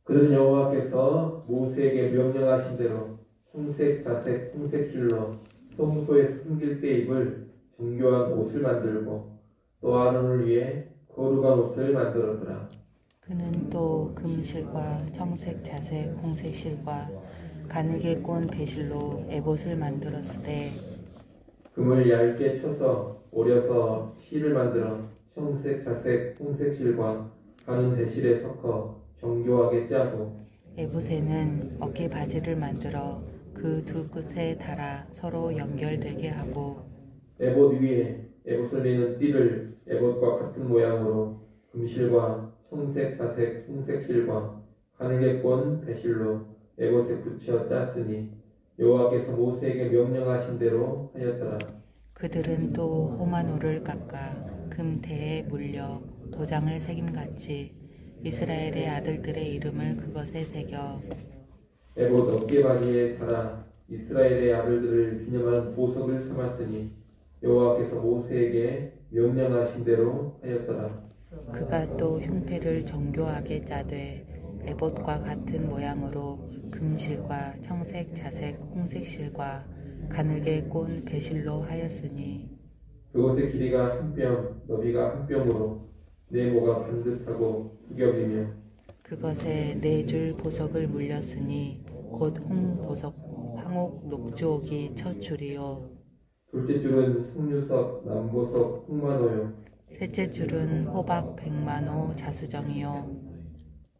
그들은 여호와께서 모세에게 명령하신 대로 홍색, 자색, 홍색실로 성소에 숨길 때 입을 정교한 옷을 만들고 또 아론을 위해 거룩한 옷을 만들었더라. 그는 또 금실과 청색, 자색, 홍색 실과 가늘게 꼰 배실로 에봇을 만들었으되 금을 얇게 쳐서 오려서 실을 만들어 청색, 자색, 홍색 실과 가는 배실에 섞어 정교하게 짜고 에봇에는 어깨 바지를 만들어 그 두 끝에 달아 서로 연결되게 하고 에봇 위에 에봇을 내는 띠를 에봇과 같은 모양으로 금실과 청색, 자색, 홍색 실과 가늘게 꼰 배실로 에봇에 붙여 짰으니 여호와께서 모세에게 명령하신 대로 하였더라. 그들은 또 호마노를 깎아 금태에 물려 도장을 새김같이 이스라엘의 아들들의 이름을 그것에 새겨 에봇 어깨바지에 달아 이스라엘의 아들들을 기념하는 보석을 삼았으니 여호와께서 모세에게 명령하신 대로 하였더라. 그가 또 흉패를 정교하게 짜되 에봇과 같은 모양으로 금실과 청색, 자색, 홍색 실과 가늘게 꼰 배실로 하였으니 그곳의 길이가 한 뼘, 너비가 한 뼘으로 네모가 반듯하고 두 겹이며 그것에 네 줄 보석을 물렸으니 곧 홍보석, 황옥, 녹주옥이 첫 줄이요 둘째 줄은 석류석, 남보석, 흑마노요. 셋째 줄은 호박, 백만호, 자수정이요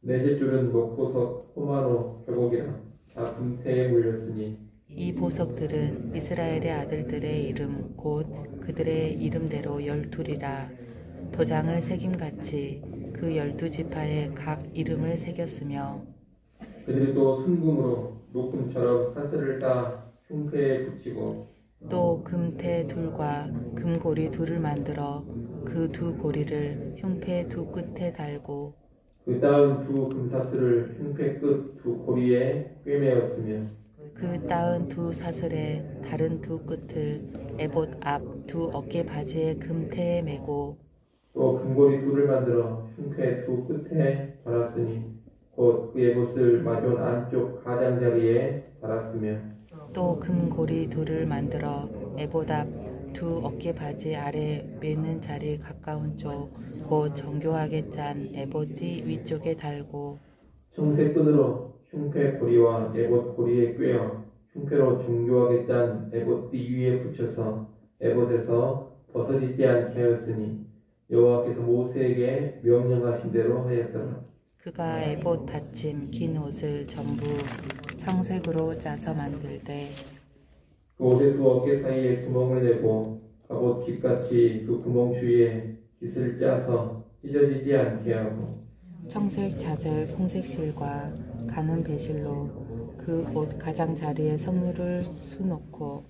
넷째 줄은 목보석, 호마노, 벽옥이라 다 금태에 물렸으니 이 보석들은 이스라엘의 아들들의 이름 곧 그들의 이름대로 12이라 도장을 새김같이 그 12지파에 각 이름을 새겼으며 그들이 또 순금으로 녹금처럼 사슬을 따 흉패에 붙이고 또 금태 둘과 금고리 둘을 만들어 그 두 고리를 흉패 두 끝에 달고 그 따은 두 금사슬을 흉패 끝 두 고리에 꿰매었으며 그 따은 두 사슬에 다른 두 끝을 에봇 앞 두 어깨 바지의 금태에 메고 또 금고리 둘을 만들어 흉패 두 끝에 달았으니 곧 그 에봇을 마존 안쪽 가장자리에 달았으며 또 금고리 둘을 만들어 에봇 앞 두 어깨 바지 아래 매는 자리 가까운 쪽 곧 정교하게 짠 에봇띠 위쪽에 달고 청색 끈으로 흉패 고리와 에봇 고리에 꿰어 흉패로 정교하게 짠 에봇띠 위에 붙여서 에봇에서 벗어지지 않게 하였으니 여호와께서 모세에게 명령하신 대로 하였더라. 그가 에봇 받침 긴 옷을 전부 청색으로 짜서 만들되 그 옷의 두 어깨 사이에 구멍을 내고 갑옷 깃같이 그 구멍 주위에 깃을 짜서 찢어지지 않게 하고 청색, 자색, 홍색 실과 가는 배실로 그 옷 가장자리에 석류를 수놓고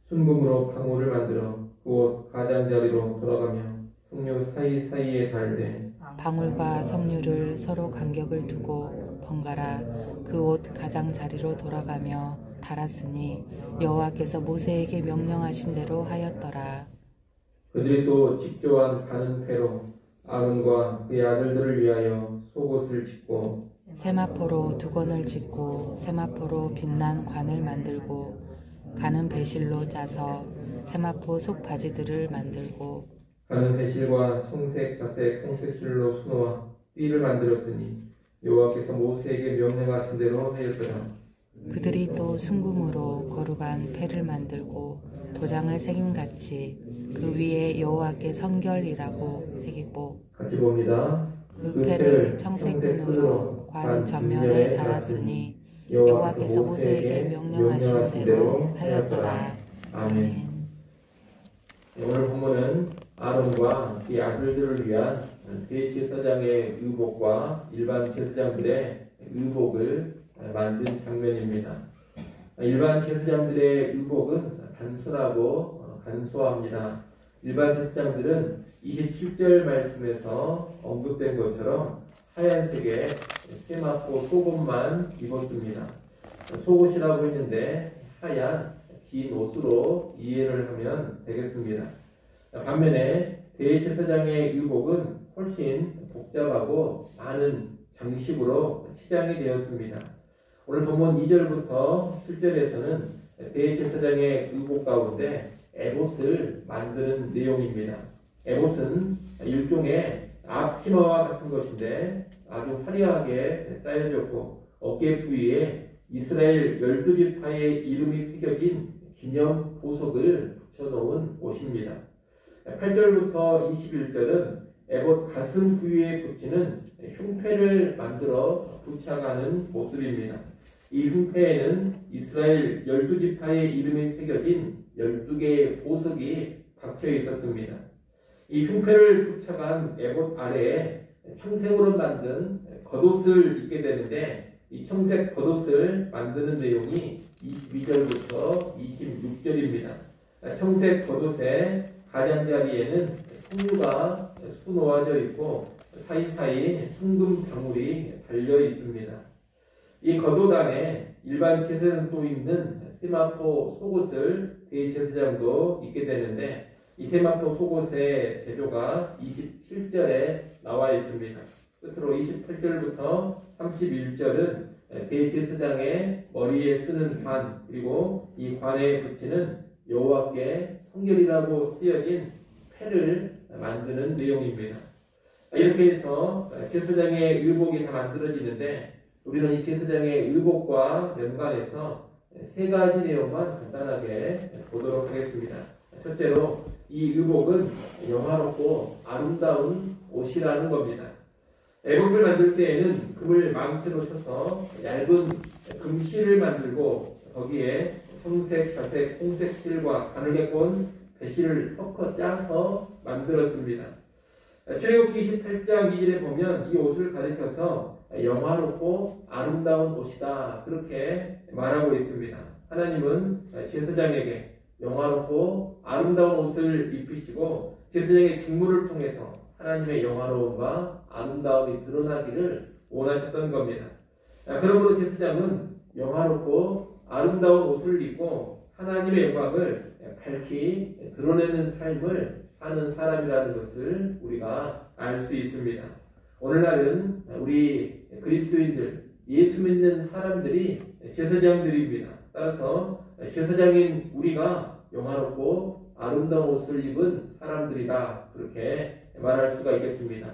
순금으로 방울을 만들어 그 옷 가장자리로 돌아가며 석류 사이사이에 달되 방울과 석류를 서로 간격을 두고 번갈아 그 옷 가장자리로 돌아가며 달았으니 여호와께서 모세에게 명령하신 대로 하였더라. 그들이 또 직조한 가는 패로 아론과 그의 아들들을 위하여 속옷을 짓고 세마포로 두건을 짓고 세마포로 빛난 관을 만들고 가는 배실로 짜서 세마포 속바지들을 만들고 가는 배실과 청색, 자색, 홍색 실로 수놓아 띠를 만들었으니 여호와께서 모세에게 명령하신 대로 하였더라. 그들이 또 순금으로 거룩한 패를 만들고 도장을 새김같이 그 위에 여호와께 성결이라고 새기고 같이 봅니다. 그 패를 청색끈으로 관 전면에 달았으니 여호와께서 모세에게 명령하신 대로 하였더라. 아멘. 오늘 본문은 아론과 그의 아들들을 위한 대제사장의 의복과 일반 제사장들의 의복을 만든 장면입니다. 일반 제사장들의 의복은 단순하고 간소합니다. 일반 제사장들은 27절 말씀에서 언급된 것처럼 하얀색의 세마포 속옷만 입었습니다. 속옷이라고 했는데 하얀 긴 옷으로 이해를 하면 되겠습니다. 반면에 대제사장의 의복은 훨씬 복잡하고 많은 장식으로 치장이 되었습니다. 오늘 본문 2절부터 7절에서는 대제사장의 의복 가운데 에봇을 만드는 내용입니다. 에봇은 일종의 앞치마와 같은 것인데 아주 화려하게 짜여졌고 어깨 부위에 이스라엘 12지파의 이름이 새겨진 기념 보석을 붙여놓은 옷입니다. 8절부터 21절은 에봇 가슴 부위에 붙이는 흉패를 만들어 부착하는 모습입니다. 이 흉패에는 이스라엘 12지파의 이름이 새겨진 12개의 보석이 박혀 있었습니다. 이 흉패를 부착한 에봇 아래에 청색으로 만든 겉옷을 입게 되는데 이 청색 겉옷을 만드는 내용이 22절부터 26절입니다. 청색 겉옷의 가장자리에는 석류가 수놓아져 있고 사이사이 순금 방울이 달려 있습니다. 이 겉옷 안에 일반 제사장도 입는 세마포 속옷을 대제사장도 입게 되는데 이 세마포 속옷의 제조가 27절에 나와 있습니다. 끝으로 28절부터 31절은 대제사장의 머리에 쓰는 관 그리고 이 관에 붙이는 여호와께 성결이라고 쓰여진 패를 만드는 내용입니다. 이렇게 해서 제사장의 의복이 다 만들어지는데 우리는 이 제사장의 의복과 연관해서 세 가지 내용만 간단하게 보도록 하겠습니다. 첫째로 이 의복은 영화롭고 아름다운 옷이라는 겁니다. 에봇을 만들 때에는 금을 망치로 쳐서 얇은 금실을 만들고 거기에 청색, 자색, 홍색 실과 가늘게 꼰 배실을 섞어 짜서 만들었습니다. 출애굽기 28장 2절에 보면 이 옷을 가리켜서 영화롭고 아름다운 옷이다 그렇게 말하고 있습니다. 하나님은 제사장에게 영화롭고 아름다운 옷을 입히시고 제사장의 직무를 통해서 하나님의 영화로움과 아름다움이 드러나기를 원하셨던 겁니다. 그러므로 제사장은 영화롭고 아름다운 옷을 입고 하나님의 영광을 밝히 드러내는 삶을 사는 사람이라는 것을 우리가 알 수 있습니다. 오늘날은 우리 그리스도인들, 예수 믿는 사람들이 제사장들입니다. 따라서 제사장인 우리가 영화롭고 아름다운 옷을 입은 사람들이다 그렇게 말할 수가 있겠습니다.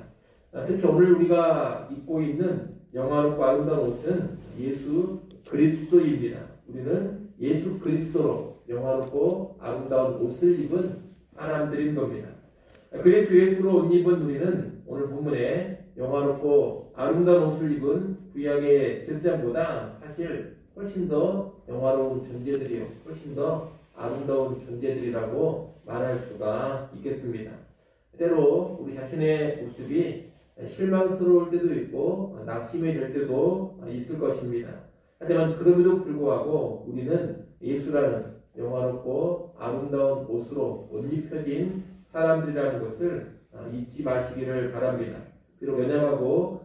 특히 오늘 우리가 입고 있는 영화롭고 아름다운 옷은 예수 그리스도입니다. 우리는 예수 그리스도로 영화롭고 아름다운 옷을 입은 사람들인 겁니다. 그리스도 예수로 옷 입은 우리는 오늘 본문에 영화롭고 아름다운 옷을 입은 구약의 제사장보다 사실 훨씬 더 영화로운 존재들이요, 훨씬 더 아름다운 존재들이라고 말할 수가 있겠습니다. 때로 우리 자신의 모습이 실망스러울 때도 있고 낙심이 될 때도 있을 것입니다. 하지만 그럼에도 불구하고 우리는 예수라는 영화롭고 아름다운 옷으로 옷 입혀진 사람들이라는 것을 잊지 마시기를 바랍니다. 비록 연약하고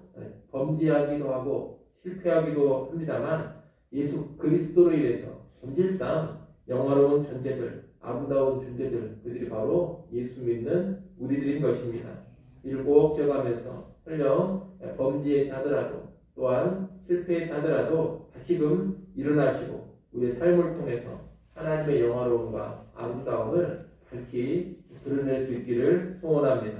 범죄하기도 하고 실패하기도 합니다만 예수 그리스도로 인해서 본질상 영화로운 존재들, 아름다운 존재들, 그들이 바로 예수 믿는 우리들인 것입니다. 이를 꼭 기억하면서 설령 범죄에 하더라도 또한 실패에 하더라도 다시금 일어나시고 우리의 삶을 통해서 하나님의 영화로움과 아름다움을 밝히 드러낼 수 있기를 소원합니다.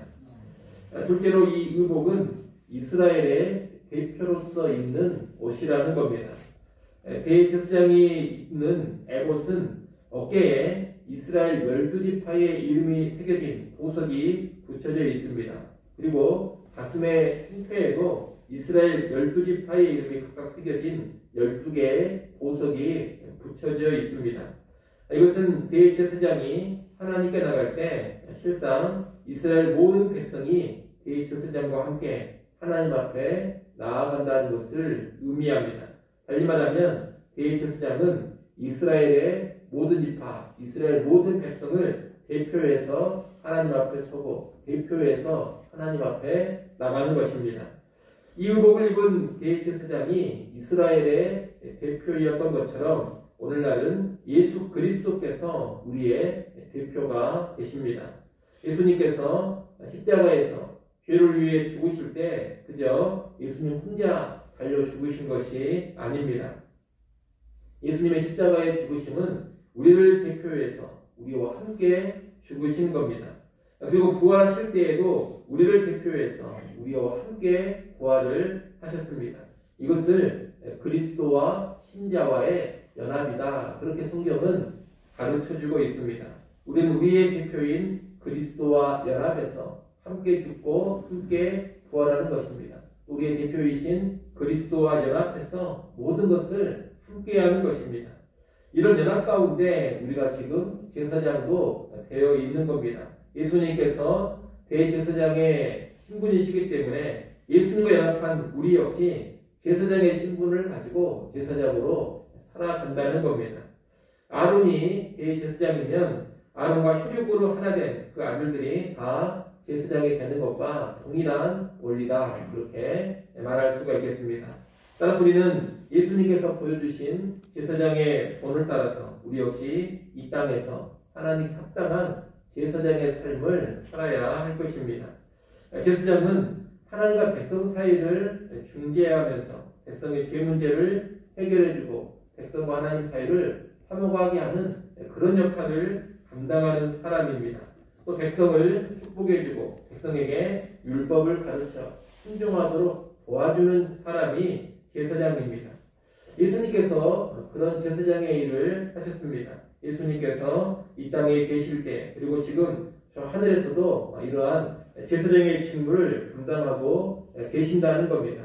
둘째로 이 의복은 이스라엘의 대표로서 입는 옷이라는 겁니다. 대제사장이 입는 에봇은 어깨에 이스라엘 12지파의 이름이 새겨진 보석이 붙여져 있습니다. 그리고 가슴의 흉패에도 이스라엘 12지파의 이름이 각각 새겨진 12개의 보석이 붙여져 있습니다. 이것은 대제사장이 하나님께 나갈 때 실상 이스라엘 모든 백성이 대제사장과 함께 하나님 앞에 나아간다는 것을 의미합니다. 달리 말하면 대제사장은 이스라엘의 모든 지파, 이스라엘 모든 백성을 대표해서 하나님 앞에 서고 대표해서 하나님 앞에 나가는 것입니다. 이 의복을 입은 대제사장이 이스라엘의 대표이었던 것처럼 오늘날은 예수 그리스도께서 우리의 대표가 되십니다. 예수님께서 십자가에서 죄를 위해 죽으실 때 그저 예수님 혼자 달려 죽으신 것이 아닙니다. 예수님의 십자가의 죽으심은 우리를 대표해서 우리와 함께 죽으신 겁니다. 그리고 부활하실 때에도 우리를 대표해서 우리와 함께 부활을 하셨습니다. 이것을 그리스도와 신자와의 연합이다. 그렇게 성경은 가르쳐주고 있습니다. 우리는 우리의 대표인 그리스도와 연합해서 함께 죽고 함께 부활하는 것입니다. 우리의 대표이신 그리스도와 연합해서 모든 것을 함께하는 것입니다. 이런 연합 가운데 우리가 지금 제사장도 되어 있는 겁니다. 예수님께서 대제사장의 신분이시기 때문에 예수님과 연합한 우리 역시 제사장의 신분을 가지고 제사장으로 살아간다는 겁니다. 아론이 대제사장이면 아론과 혈육으로 하나 된 그 아들들이 다 제사장이 되는 것과 동일한 원리다. 그렇게 말할 수가 있겠습니다. 따라서 우리는 예수님께서 보여주신 제사장의 본을 따라서 우리 역시 이 땅에서 하나님 합당한 제사장의 삶을 살아야 할 것입니다. 제사장은 하나님과 백성 사이를 중재하면서 백성의 죄 문제를 해결해주고 백성과 하나님 사이를 화목하게 하는 그런 역할을 감당하는 사람입니다. 또 백성을 축복해주고 백성에게 율법을 가르쳐 순종하도록 도와주는 사람이 제사장입니다. 예수님께서 그런 제사장의 일을 하셨습니다. 예수님께서 이 땅에 계실 때 그리고 지금 저 하늘에서도 이러한 제사장의 직무를 감당하고 계신다는 겁니다.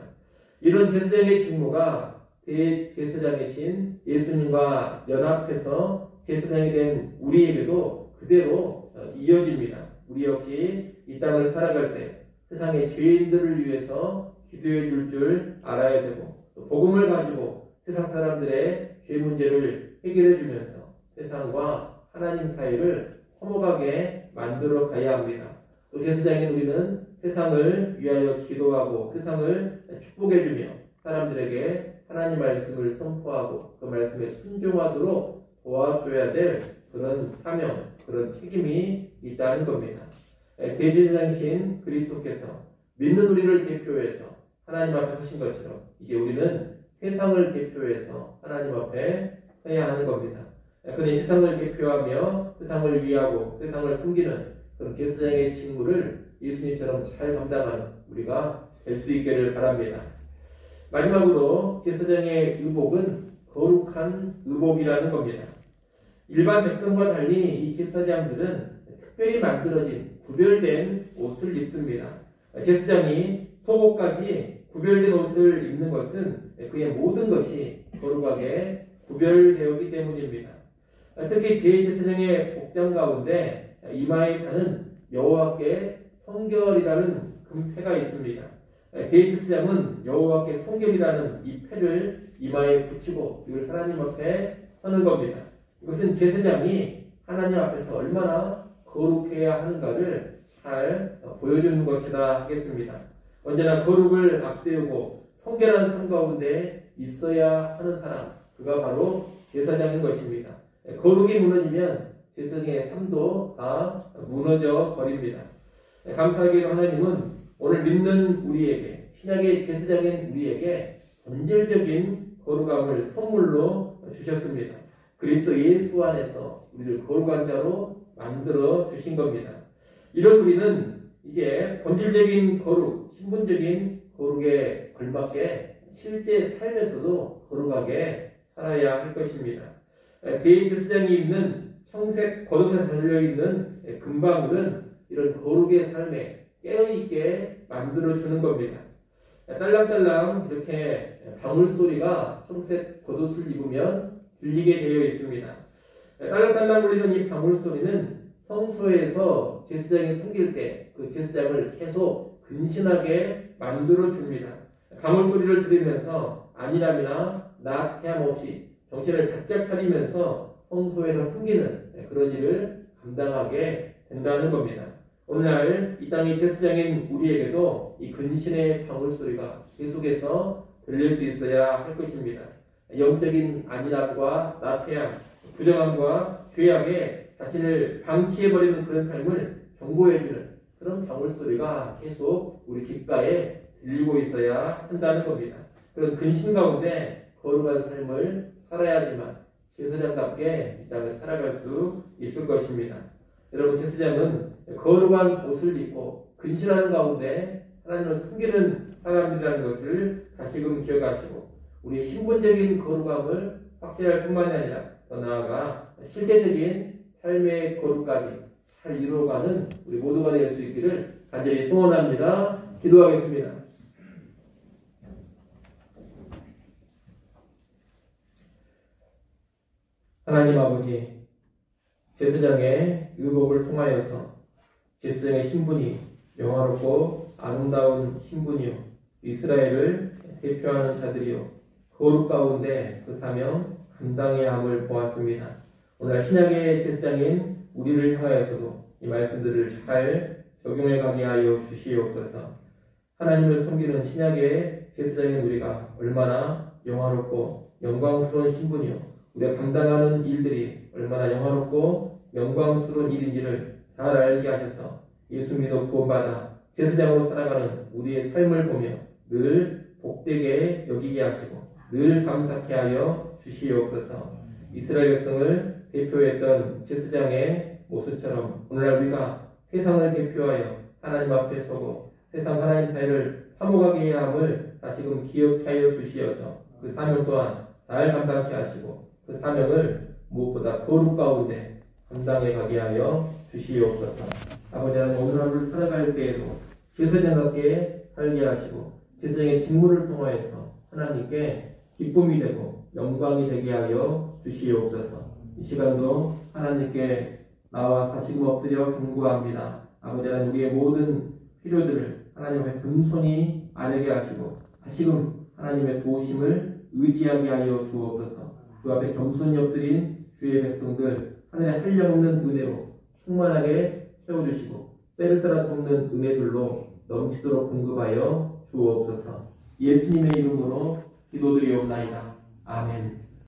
이런 제사장의 직무가 대제사장이신 예수님과 연합해서 제사장이 된 우리에게도 그대로 이어집니다. 우리 역시 이 땅을 살아갈 때 세상의 죄인들을 위해서 기도해 줄 알아야 되고 또 복음을 가지고 세상 사람들의 죄 문제를 해결해 주면서 세상과 하나님 사이를 화목하게 만들어 가야 합니다. 또 제사장인 우리는 세상을 위하여 기도하고 세상을 축복해 주며 사람들에게 하나님 말씀을 선포하고 그 말씀에 순종하도록 도와줘야 될 그런 사명, 그런 책임이 있다는 겁니다. 대제사장이신 그리스도께서 믿는 우리를 대표해서 하나님 앞에 서신 것처럼 이제 우리는 세상을 대표해서 하나님 앞에 서야 하는 겁니다. 그런데 세상을 대표하며 세상을 위하고 세상을 섬기는 그런 제사장의 직무를 예수님처럼 잘 감당하는 우리가 될 수 있기를 바랍니다. 마지막으로 제사장의 의복은 거룩한 의복이라는 겁니다. 일반 백성과 달리 이 제사장들은 특별히 만들어진 구별된 옷을 입습니다. 제사장이 속옷까지 구별된 옷을 입는 것은 그의 모든 것이 거룩하게 구별되었기 때문입니다. 특히 대제사장의 복장 가운데 이마에 타는 여호와께 성결이라는 금패가 있습니다. 대제사장은 여호와께 성결이라는 이 패를 이마에 붙이고 이걸 하나님 앞에 서는 겁니다. 이것은 제사장이 하나님 앞에서 얼마나 거룩해야 하는가를 잘 보여주는 것이라 하겠습니다. 언제나 거룩을 앞세우고 성결한 삶 가운데 있어야 하는 사람, 그가 바로 제사장인 것입니다. 거룩이 무너지면 제사장의 삶도 다 무너져 버립니다. 감사하게도 하나님은 오늘 믿는 우리에게, 신약의 제사장인 우리에게 본질적인 거룩함을 선물로 주셨습니다. 그리스도 예수 안에서 우리를 거룩한 자로 만들어 주신 겁니다. 이런 우리는 이제 본질적인 거룩, 신분적인 거룩에 걸맞게 실제 삶에서도 거룩하게 살아야 할 것입니다. 대제사장이 입는 청색 겉옷에 달려있는 금방울은 이런 거룩의 삶에 깨어있게 만들어주는 겁니다. 딸랑딸랑 이렇게 방울소리가 청색 겉옷을 입으면 들리게 되어 있습니다. 딸랑딸랑 울리는 이 방울소리는 성소에서 제사장이 섬길 때 그 제사장을 계속 근신하게 만들어줍니다. 방울소리를 들으면서 안일함이나 나태함 없이 정신을 바짝 차리면서 성소에서 섬기는 그런 일을 감당하게 된다는 겁니다. 오늘날 이 땅의 제사장인 우리에게도 이 근신의 방울소리가 계속해서 들릴 수 있어야 할 것입니다. 영적인 안일함과 나태함, 부정함과 죄악에 자신을 방치해버리는 그런 삶을 경고해주는 그런 방울소리가 계속 우리 귓가에 빌리고 있어야 한다는 겁니다. 그런 근심 가운데 거룩한 삶을 살아야지만 제사장답게 이 땅을 살아갈 수 있을 것입니다. 여러분, 제사장은 거룩한 옷을 입고 근신하는 가운데 하나님을 섬기는 사람들이라는 것을 다시금 기억하시고, 우리의 신분적인 거룩함을 확실할 뿐만이 아니라 더 나아가 실제적인 삶의 거룩까지 잘 이루어가는 우리 모두가 될 수 있기를 간절히 소원합니다. 기도하겠습니다. 하나님 아버지, 제사장의 의복을 통하여서 제사장의 신분이 영화롭고 아름다운 신분이요, 이스라엘을 대표하는 자들이요, 거룩 가운데 그 사명 감당해야 함을 보았습니다. 오늘 신약의 제사장인 우리를 향하여서도 이 말씀들을 잘 적용해 가게 하여 주시옵소서. 하나님을 섬기는 신약의 제사장인 우리가 얼마나 영화롭고 영광스러운 신분이요, 우리가 감당하는 일들이 얼마나 영화롭고 영광스러운 일인지를 잘 알게 하셔서 예수 믿어 구원받아 제사장으로 살아가는 우리의 삶을 보며 늘 복되게 여기게 하시고 늘 감사케 하여 주시옵소서. 이스라엘 백성을 대표했던 제사장의 모습처럼 오늘날 우리가 세상을 대표하여 하나님 앞에 서고 세상 하나님 사이를 화목하게 해야 함을 다시금 기억하여 주시어서 그 사명 또한 잘 감당케 하시고 그 사명을 무엇보다 거룩 가운데 감당해 가게 하여 주시옵소서. 아버지 하나님, 오늘 하루를 살아갈 때에도 제사장답게 살게 하시고 제사장의 직무를 통하여서 하나님께 기쁨이 되고 영광이 되게 하여 주시옵소서. 이 시간도 하나님께 나와 다시금 엎드려 간구합니다. 아버지 하나님, 우리의 모든 필요들을 하나님 앞에 겸손히 아뢰게 하시고 다시금 하나님의 도우심을 의지하게 하여 주옵소서. 주 앞에 겸손히 엎드린 주의 백성들 하늘의 한량없는 은혜로 충만하게 채워주시고 때를 따라 돕는 은혜들로 넘치도록 공급하여 주옵소서. 예수님의 이름으로 기도드리옵나이다. 아멘.